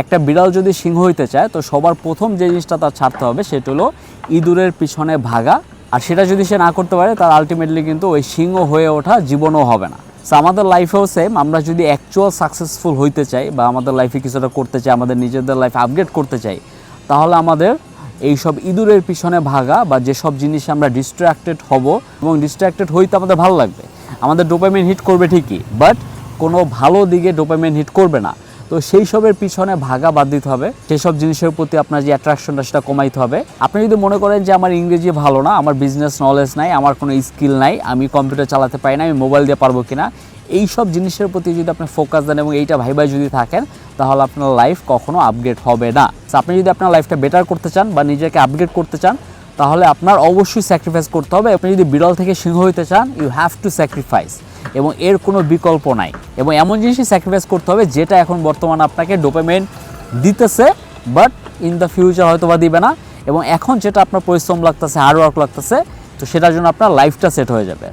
একটা বিড়াল যদি সিংহ হইতে চায় তো সবার প্রথম যে জিনিসটা তার ছাড়তে হবে সেটা হলো ইঁদুরের পিছনে ভাগা। আর সেটা যদি সে না করতে পারে তার আলটিমেটলি কিন্তু ওই সিংহ হয়ে ওঠা জীবনও হবে না। সো আমাদের লাইফেও সেম, আমরা যদি অ্যাকচুয়াল সাকসেসফুল হইতে চাই বা আমাদের লাইফে কিছুটা করতে চাই, আমাদের নিজেদের লাইফ আপগ্রেড করতে চাই, তাহলে আমাদের এইসব ইঁদুরের পিছনে ভাগা বা যেসব জিনিসে আমরা ডিস্ট্র্যাক্টেড হব এবং ডিস্ট্র্যাক্টেড হইতে আমাদের ভালো লাগবে, আমাদের ডোপামিন হিট করবে ঠিকই, বাট কোনো ভালো দিকে ডোপামিন হিট করবে না। তো সেই সবের পিছনে ভাগা বাদ দিতে হবে, সেই সব জিনিসের প্রতি আপনার যে অ্যাট্রাকশনটা সেটা কমাইতে হবে। আপনি যদি মনে করেন যে আমার ইংরেজি ভালো না, আমার বিজনেস নলেজ নাই, আমার কোনো স্কিল নাই, আমি কম্পিউটার চালাতে পারি না, আমি মোবাইল দিয়ে পারবো কিনা, এই সব জিনিসের প্রতি যদি আপনি ফোকাস দেন এবং এইটা ভাইবাই যদি থাকেন, তাহলে আপনার লাইফ কখনো আপগ্রেড হবে না। আপনি যদি আপনার লাইফটা বেটার করতে চান বা নিজেকে আপগ্রেড করতে চান, তাহলে আপনার অবশ্যই স্যাক্রিফাইস করতে হবে। আপনি যদি বিড়াল থেকে সিংহ হইতে চান, ইউ হ্যাভ টু স্যাক্রিফাইস, এবং এর কোনো বিকল্প নাই। এবং এমন জিনিসই স্যাক্রিফাইস করতে হবে যেটা এখন বর্তমানে আপনাকে ডোপামিন দিতেছে, বাট ইন দ্য ফিউচার হয়তো বা দিবে না। এবং এখন যেটা আপনার পরিশ্রম লাগতেছে, হার্ডওয়ার্ক লাগতেছে, তো সেটার জন্য আপনার লাইফটা সেট হয়ে যাবে।